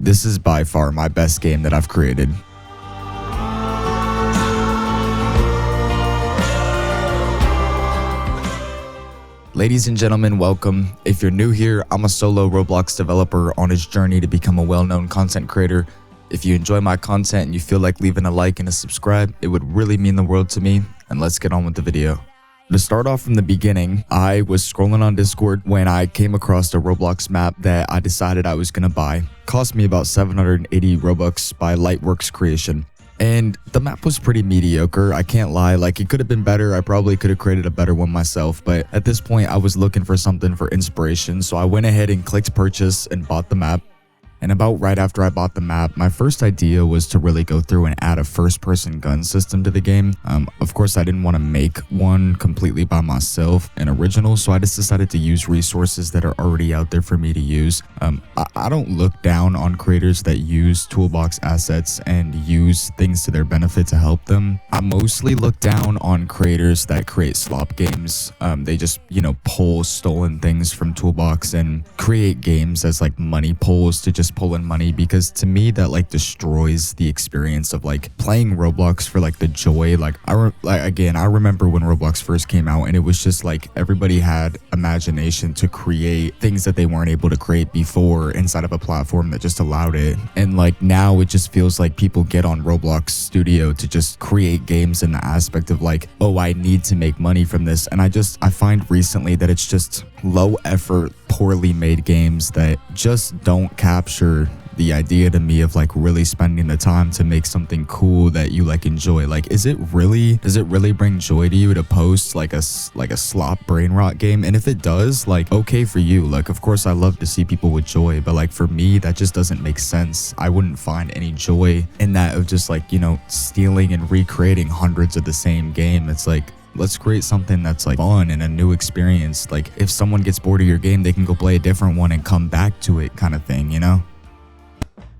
This is by far my best game that I've created. Ladies and gentlemen, welcome. If you're new here, I'm a solo Roblox developer on his journey to become a well-known content creator. If you enjoy my content and you feel like leaving a like and a subscribe, it would really mean the world to me. And let's get on with the video. To start off from the beginning, I was scrolling on Discord when I came across a Roblox map that I decided I was going to buy. Cost me about 780 Robux by Lightworks Creation. And the map was pretty mediocre, I can't lie. Like, it could have been better. I probably could have created a better one myself. But at this point, I was looking for something for inspiration. So I went ahead and clicked purchase and bought the map. And about right after I bought the map, my first idea was to really go through and add a first-person gun system to the game. Of course, I didn't want to make one completely by myself, an original, so I just decided to use resources that are already out there for me to use. I don't look down on creators that use toolbox assets and use things to their benefit to help them. I mostly look down on creators that create slop games. They just, pull stolen things from toolbox and create games as like money pulls to just pull in money, because to me that like destroys the experience of like playing Roblox for like the joy. Like I remember when Roblox first came out and it was just like everybody had imagination to create things that they weren't able to create before inside of a platform that just allowed it. And like now it just feels like people get on Roblox Studio to just create games in the aspect of like, oh, I need to make money from this. And I find recently that it's just low effort, poorly made games that just don't capture the idea to me of like really spending the time to make something cool that you like enjoy. Like, does it really bring joy to you to post like a slop brain rot game? And if it does, like, okay for you. Like, of course I love to see people with joy, but like for me that just doesn't make sense. I wouldn't find any joy in that of just like, stealing and recreating hundreds of the same game. It's like, let's create something that's like fun and a new experience. Like if someone gets bored of your game, they can go play a different one and come back to it, kind of thing,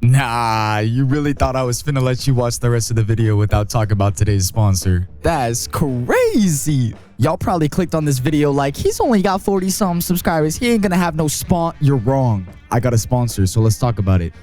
Nah, you really thought I was finna let you watch the rest of the video without talking about today's sponsor? That's crazy. Y'all probably clicked on this video like, he's only got 40-something subscribers. He ain't gonna have no You're wrong. I got a sponsor, so let's talk about it.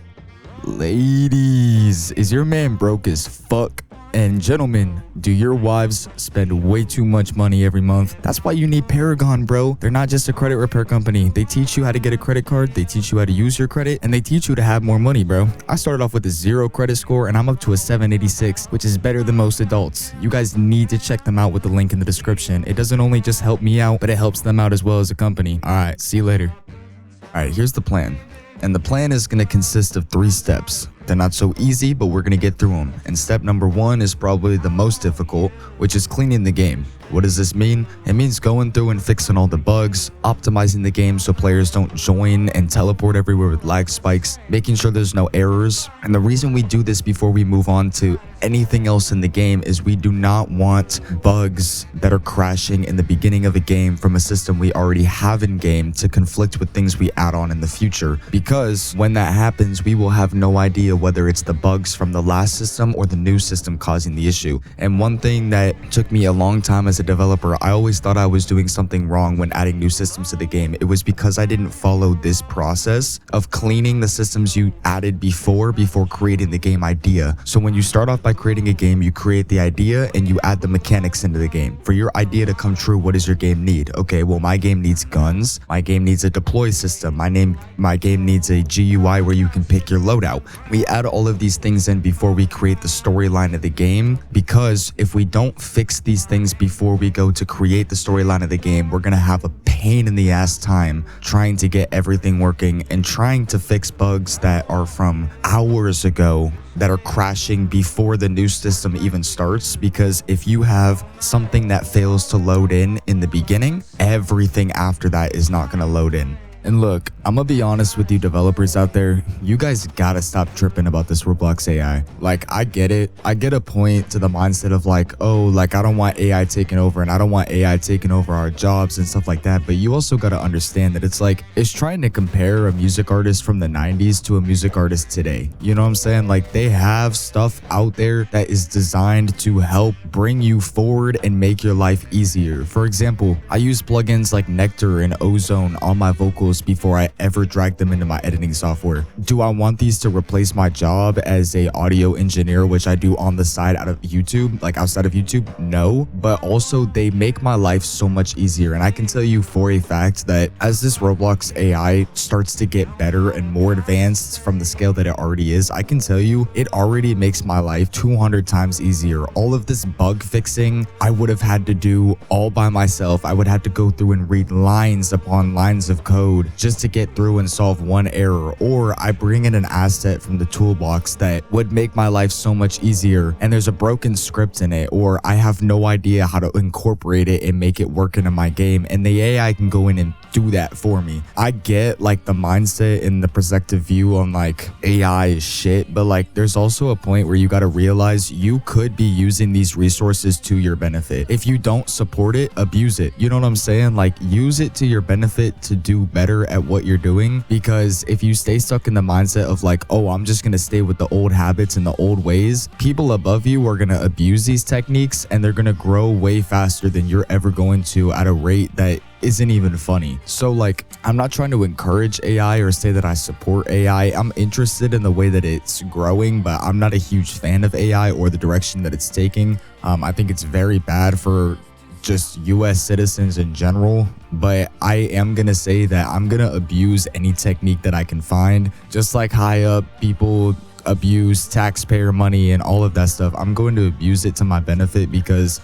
Ladies, is your man broke as fuck? And gentlemen, do your wives spend way too much money every month? That's why you need Paragon, bro. They're not just a credit repair company. They teach you how to get a credit card, they teach you how to use your credit, and they teach you to have more money, bro. I started off with a 0 credit score and I'm up to a 786, which is better than most adults. You guys need to check them out with the link in the description. It doesn't only just help me out, but it helps them out as well as a company. All right, see you later. All right, here's the plan. And the plan is going to consist of 3 steps. They're not so easy, but we're going to get through them. And step number 1 is probably the most difficult, which is cleaning the game. What does this mean? It means going through and fixing all the bugs, optimizing the game so players don't join and teleport everywhere with lag spikes, making sure there's no errors. And the reason we do this before we move on to anything else in the game is we do not want bugs that are crashing in the beginning of a game from a system we already have in game to conflict with things we add on in the future. Because when that happens, we will have no idea whether it's the bugs from the last system or the new system causing the issue. And one thing that took me a long time as a developer, I always thought I was doing something wrong when adding new systems to the game. It was because I didn't follow this process of cleaning the systems you added before creating the game idea. So when you start off by creating a game, you create the idea and you add the mechanics into the game. For your idea to come true, what does your game need? Okay, well, my game needs guns. My game needs a deploy system. My game needs a GUI where you can pick your loadout. We add all of these things in before we create the storyline of the game, because if we don't fix these things before we go to create the storyline of the game, we're gonna have a pain in the ass time trying to get everything working and trying to fix bugs that are from hours ago that are crashing before the new system even starts. Because if you have something that fails to load in the beginning, everything after that is not going to load in. And look, I'm gonna be honest with you developers out there, you guys gotta stop tripping about this Roblox AI. Like, I get it. I get a point to the mindset of like, oh, like I don't want AI taking over and I don't want AI taking over our jobs and stuff like that. But you also gotta understand that it's like, it's trying to compare a music artist from the 90s to a music artist today. You know what I'm saying? Like, they have stuff out there that is designed to help bring you forward and make your life easier. For example, I use plugins like Nectar and Ozone on my vocals tools before I ever drag them into my editing software. Do I want these to replace my job as a audio engineer, which I do on the side out of YouTube, like outside of YouTube? No, but also they make my life so much easier. And I can tell you for a fact that as this Roblox AI starts to get better and more advanced from the scale that it already is, I can tell you it already makes my life 200 times easier. All of this bug fixing I would have had to do all by myself. I would have to go through and read lines upon lines of code just to get through and solve one error, or I bring in an asset from the toolbox that would make my life so much easier and there's a broken script in it, or I have no idea how to incorporate it and make it work into my game, and the AI can go in and do that for me. I get like the mindset and the perspective view on like AI is shit, but like there's also a point where you got to realize you could be using these resources to your benefit. If you don't support it, abuse it. You know what I'm saying? Like use it to your benefit to do better at what you're doing, because if you stay stuck in the mindset of like, oh, I'm just going to stay with the old habits and the old ways, people above you are going to abuse these techniques and they're going to grow way faster than you're ever going to at a rate that isn't even funny. So like, I'm not trying to encourage AI or say that I support AI. I'm interested in the way that it's growing, but I'm not a huge fan of AI or the direction that it's taking. I think it's very bad for just US citizens in general, but I am gonna say that I'm gonna abuse any technique that I can find. Just like high up people abuse taxpayer money and all of that stuff, I'm going to abuse it to my benefit, because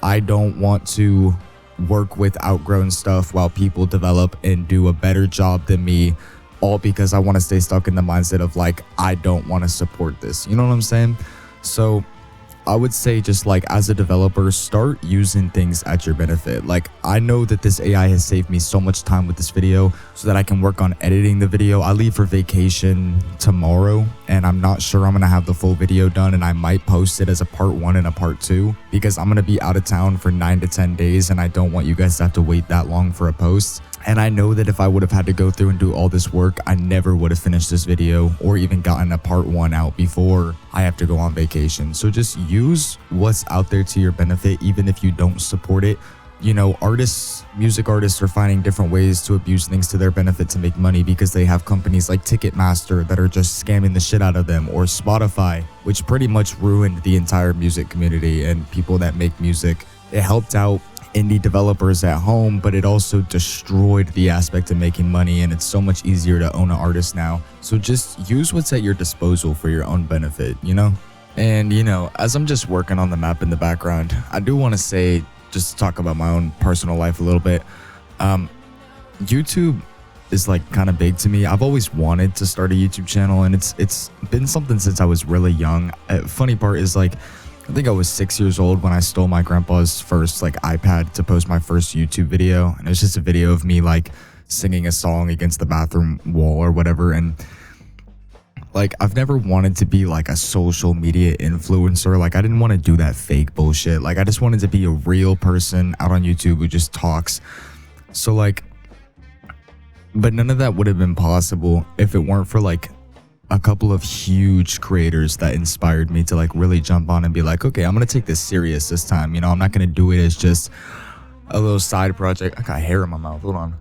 I don't want to work with outgrown stuff while people develop and do a better job than me, all because I want to stay stuck in the mindset of like, I don't want to support this. You know what I'm saying? So I would say, just like as a developer, start using things at your benefit. Like I know that this AI has saved me so much time with this video so that I can work on editing the video. I leave for vacation tomorrow and I'm not sure I'm gonna have the full video done, and I might post it as a part 1 and a part 2 because I'm gonna be out of town for 9 to 10 days and I don't want you guys to have to wait that long for a post. And I know that if I would have had to go through and do all this work, I never would have finished this video or even gotten a part 1 out before I have to go on vacation. So just use what's out there to your benefit, even if you don't support it. You know, music artists are finding different ways to abuse things to their benefit to make money, because they have companies like Ticketmaster that are just scamming the shit out of them, or Spotify, which pretty much ruined the entire music community and people that make music. It helped out indie developers at home, but it also destroyed the aspect of making money, and it's so much easier to own an artist now. So just use what's at your disposal for your own benefit, you know? And you know, as I'm just working on the map in the background, I do want to say, just to talk about my own personal life a little bit, YouTube is like kind of big to me. I've always wanted to start a YouTube channel, and it's been something since I was really young. Funny part is, like, I think I was 6 years old when I stole my grandpa's first like iPad to post my first YouTube video, and it was just a video of me like singing a song against the bathroom wall or whatever. And like, I've never wanted to be like a social media influencer. Like, I didn't want to do that fake bullshit. Like, I just wanted to be a real person out on YouTube who just talks. So like, but none of that would have been possible if it weren't for like a couple of huge creators that inspired me to like really jump on and be like, okay, I'm gonna take this serious this time. You know, I'm not gonna do it as just a little side project. I got hair in my mouth, hold on.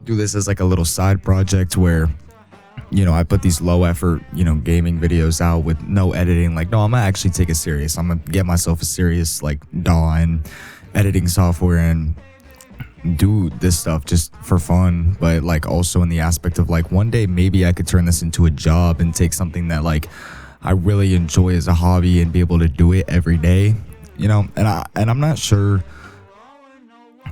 Do this as like a little side project where, you know, I put these low effort, you know, gaming videos out with no editing. Like, no, I'm gonna actually take it serious. I'm gonna get myself a serious like DAW and editing software and do this stuff just for fun, but like also in the aspect of like, one day maybe I could turn this into a job and take something that like I really enjoy as a hobby and be able to do it every day, you know. And I'm not sure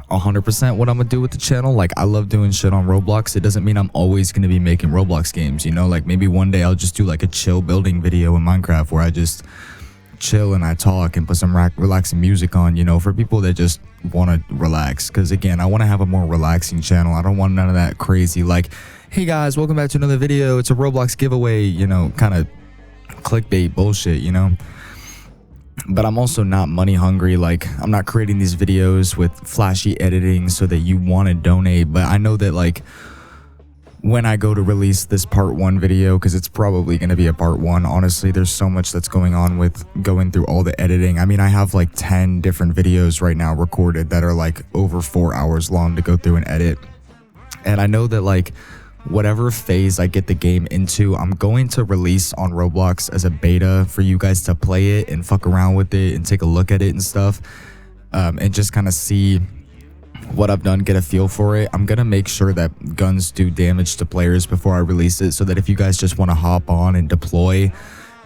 100% what I'm gonna do with the channel. Like, I love doing shit on Roblox. It doesn't mean I'm always gonna be making Roblox games, you know. Like, maybe one day I'll just do like a chill building video in Minecraft where I just chill and I talk and put some relaxing music on, you know, for people that just want to relax. Because again, I want to have a more relaxing channel. I don't want none of that crazy like, hey guys, welcome back to another video, it's a Roblox giveaway, you know, kind of clickbait bullshit, you know. But I'm also not money hungry. Like, I'm not creating these videos with flashy editing so that you want to donate. But I know that like when I go to release this part 1 video, because it's probably going to be a part 1, honestly, there's so much that's going on with going through all the editing. I mean, I have like 10 different videos right now recorded that are like over 4 hours long to go through and edit. And I know that like whatever phase I get the game into, I'm going to release on Roblox as a beta for you guys to play it and fuck around with it and take a look at it and stuff, and just kind of see what I've done, get a feel for it. I'm gonna make sure that guns do damage to players before I release it, so that if you guys just want to hop on and deploy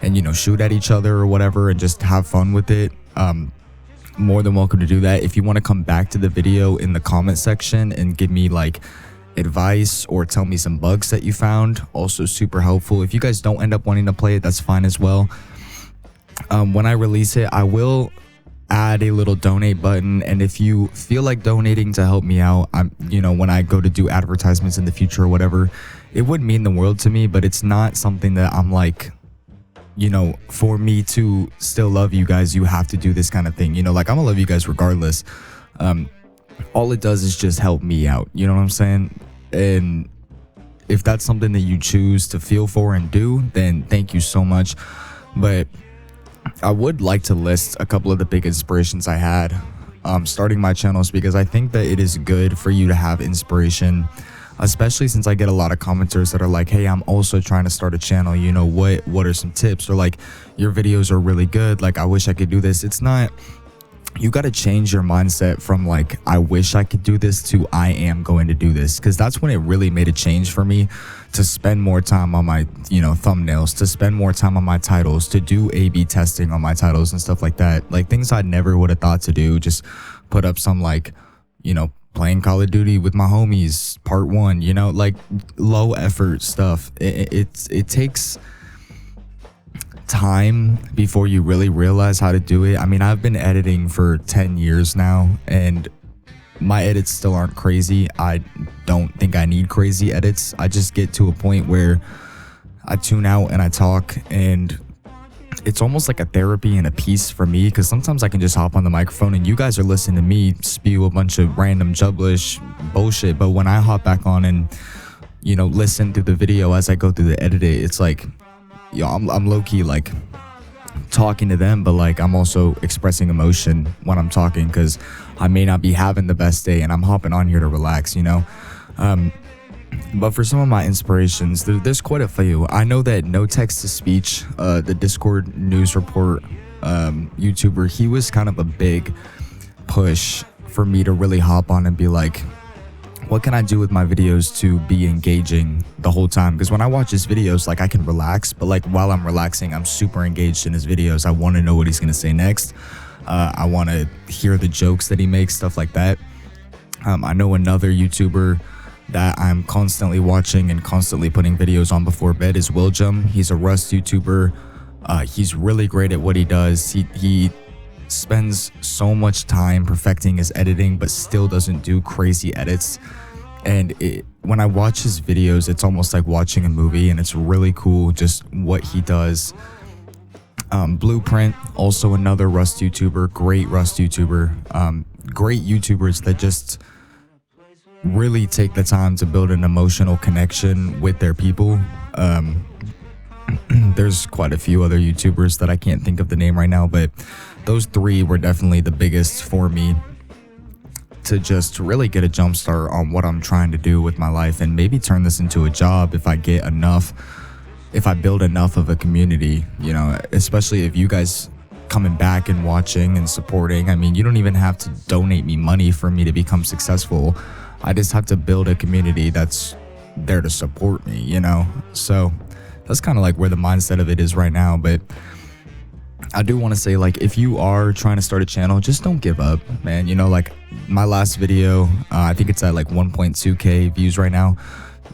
and, you know, shoot at each other or whatever and just have fun with it, more than welcome to do that. If you want to come back to the video in the comment section and give me like advice or tell me some bugs that you found, also super helpful. If you guys don't end up wanting to play it, that's fine as well. When I release it, I will add a little donate button, and if you feel like donating to help me out, you know, when I go to do advertisements in the future or whatever, it would mean the world to me. But it's not something that I'm like, you know, for me to still love you guys, you have to do this kind of thing, you know, like I'm gonna love you guys regardless. All it does is just help me out, you know what I'm saying? And if that's something that you choose to feel for and do, then thank you so much. But I would like to list a couple of the big inspirations I had starting my channels, because I think that it is good for you to have inspiration, especially since I get a lot of commenters that are like, hey, I'm also trying to start a channel, you know, what are some tips? Or like, your videos are really good, like I wish I could do this. It's not, you got to change your mindset from like, I wish I could do this, to I am going to do this. Because that's when it really made a change for me, to spend more time on my, you know, thumbnails, to spend more time on my titles, to do A/B testing on my titles and stuff like that. Like things I never would have thought to do. Just put up some like, you know, playing Call of Duty with my homies part 1, you know, like low effort stuff. It takes time before you really realize how to do it. I mean, I've been editing for 10 years now, and my edits still aren't crazy. I don't think I need crazy edits. I just get to a point where I tune out and I talk, and it's almost like a therapy and a peace for me, because sometimes I can just hop on the microphone and you guys are listening to me spew a bunch of random jubblish bullshit, but when I hop back on and, you know, listen through the video as I go through the edit, it's like, yo, I'm low-key like talking to them, but like I'm also expressing emotion when I'm talking, because I may not be having the best day and I'm hopping on here to relax, you know. But for some of my inspirations, there's quite a few. I know that No Text to Speech, the Discord news report YouTuber, he was kind of a big push for me to really hop on and be like, what can I do with my videos to be engaging the whole time? Because when I watch his videos, like I can relax, but like while I'm relaxing, I'm super engaged in his videos. I want to know what he's going to say next. I want to hear the jokes that he makes, stuff like that. I know another YouTuber that I'm constantly watching and constantly putting videos on before bed is Willjum. He's a Rust YouTuber. He's really great at what he does. He spends so much time perfecting his editing, but still doesn't do crazy edits. And when I watch his videos, it's almost like watching a movie, and it's really cool just what he does. Blueprint, also another Rust YouTuber, great Rust YouTuber. Great YouTubers that just really take the time to build an emotional connection with their people. There's quite a few other YouTubers that I can't think of the name right now, but those three were definitely the biggest for me to just really get a jump start on what I'm trying to do with my life, and maybe turn this into a job if I get enough, if I build enough of a community, you know, especially if you guys coming back and watching and supporting. I mean, you don't even have to donate me money for me to become successful. I just have to build a community that's there to support me, you know? So that's kind of like where the mindset of it is right now. But I do want to say, like, if you are trying to start a channel, just don't give up, man. You know, like my last video, I think it's at like 1.2k views right now.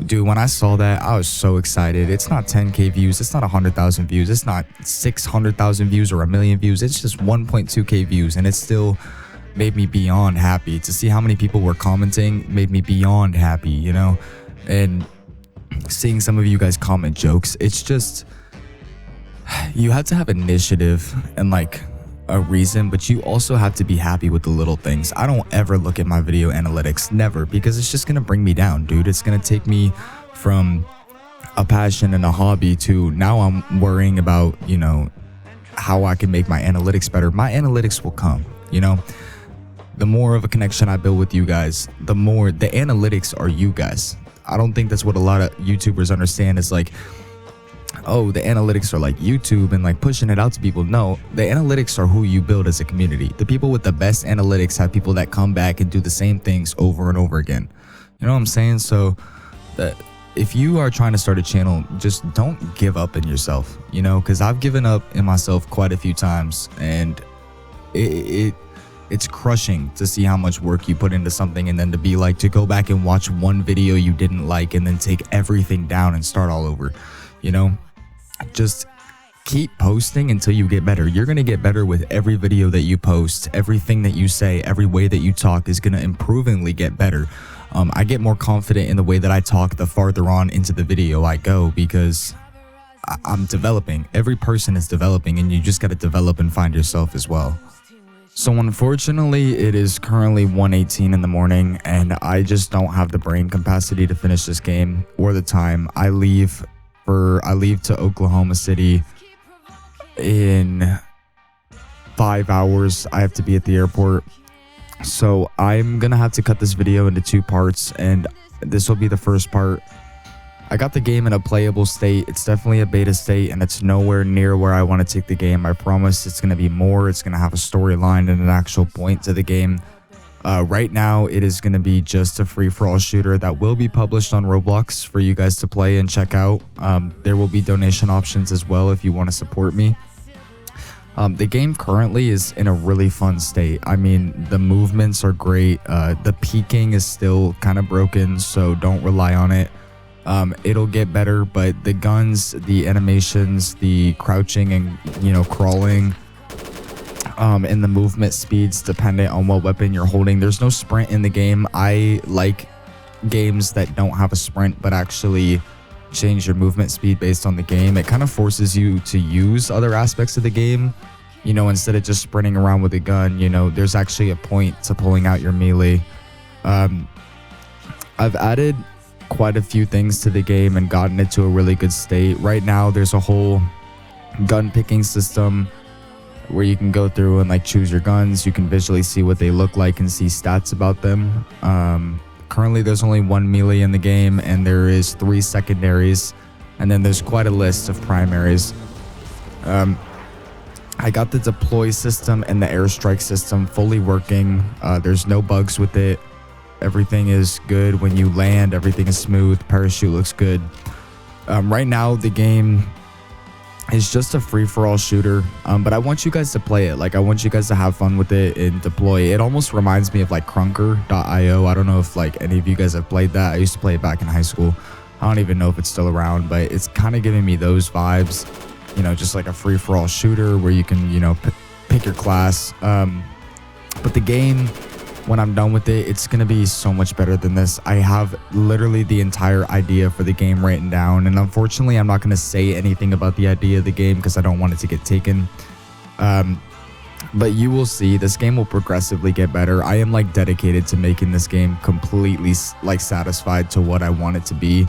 Dude, when I saw that, I was so excited. It's not 10k views, it's not 100,000 views, it's not 600,000 views or a million views. It's just 1.2k views, and it still made me beyond happy. To see how many people were commenting made me beyond happy, you know? And seeing some of you guys comment jokes, it's just, you have to have initiative and like a reason, but you also have to be happy with the little things. I don't ever look at my video analytics, never, because it's just gonna bring me down, dude. It's gonna take me from a passion and a hobby to now I'm worrying about, you know, how I can make my analytics better. My analytics will come, you know. the more of a connection I build with you guys, the more the analytics are you guys. I don't think that's what a lot of YouTubers understand. Is like, oh, the analytics are like YouTube and like pushing it out to people. No, the analytics are who you build as a community. The people with the best analytics have people that come back and do the same things over and over again. You know what I'm saying? So that if you are trying to start a channel, just don't give up in yourself, you know, because I've given up in myself quite a few times, and it's crushing to see how much work you put into something, and then to be like, to go back and watch one video you didn't like and then take everything down and start all over. You know, just keep posting until you get better. You're going to get better with every video that you post. Everything that you say, every way that you talk is going to improvingly get better. I get more confident in the way that I talk the farther on into the video I go, because I'm developing. Every person is developing, and you just got to develop and find yourself as well. So unfortunately, it is currently 1:18 in the morning, and I just don't have the brain capacity to finish this game or the time. I leave to Oklahoma City in 5 hours. I have to be at the airport. So I'm gonna have to cut this video into 2 parts, and this will be the first part. I got the game in a playable state. It's definitely a beta state, and it's nowhere near where I want to take the game. I promise it's going to be more. It's going to have a storyline and an actual point to the game. Right now, it is going to be just a free-for-all shooter that will be published on Roblox for you guys to play and check out. There will be donation options as well if you want to support me. The game currently is in a really fun state. I mean, the movements are great. The peeking is still kind of broken, so don't rely on it. It'll get better, but the guns, the animations, the crouching and, you know, crawling, and the movement speeds dependent on what weapon you're holding. There's no sprint in the game. I like games that don't have a sprint but actually change your movement speed based on the game. It kind of forces you to use other aspects of the game, you know, instead of just sprinting around with a gun. You know, there's actually a point to pulling out your melee. I've added quite a few things to the game and gotten it to a really good state. Right now there's a whole gun picking system where you can go through and like choose your guns. You can visually see what they look like and see stats about them. Currently there's only 1 melee in the game, and there is 3 secondaries, and then there's quite a list of primaries. I got the deploy system and the airstrike system fully working. There's no bugs with it. Everything is good. When you land, everything is smooth. Parachute looks good. Right now, the game is just a free-for-all shooter, but I want you guys to play it. Like, I want you guys to have fun with it and deploy. It almost reminds me of like Crunker.io. I don't know if like any of you guys have played that. I used to play it back in high school. I don't even know if it's still around, but it's kind of giving me those vibes. You know, just like a free-for-all shooter where you can, you know, pick your class. But the game, when I'm done with it, it's going to be so much better than this. I have literally the entire idea for the game written down, and unfortunately I'm not going to say anything about the idea of the game because I don't want it to get taken. But you will see, this game will progressively get better. I am like dedicated to making this game completely like satisfied to what I want it to be.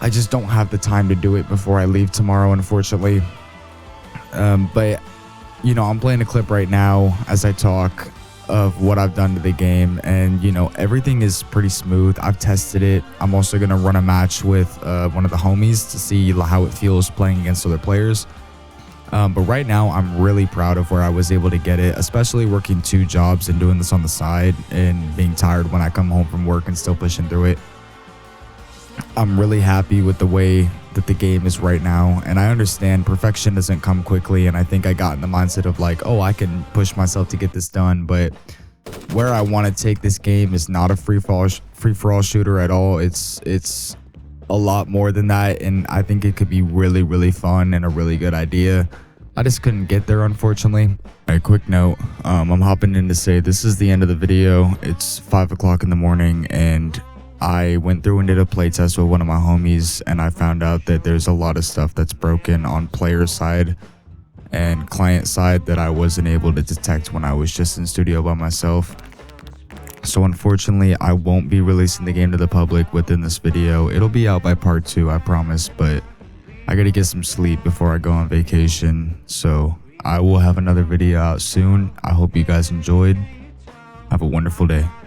I just don't have the time to do it before I leave tomorrow, unfortunately. But you know, I'm playing a clip right now as I talk of what I've done to the game, and you know, everything is pretty smooth. I've tested it. I'm also going to run a match with one of the homies to see how it feels playing against other players. But right now I'm really proud of where I was able to get it, especially working 2 jobs and doing this on the side and being tired when I come home from work and still pushing through it. I'm really happy with the way that the game is right now, and I understand perfection doesn't come quickly, and I think I got in the mindset of like, oh, I can push myself to get this done. But where I want to take this game is not a free-for-all shooter at all. It's a lot more than that, and I think it could be really, really fun and a really good idea. I just couldn't get there, unfortunately. A quick note, I'm hopping in to say this is the end of the video. It's 5 o'clock in the morning, and I went through and did a playtest with one of my homies, and I found out that there's a lot of stuff that's broken on player side and client side that I wasn't able to detect when I was just in studio by myself. So unfortunately, I won't be releasing the game to the public within this video. It'll be out by part 2, I promise, but I gotta get some sleep before I go on vacation. So I will have another video out soon. I hope you guys enjoyed. Have a wonderful day.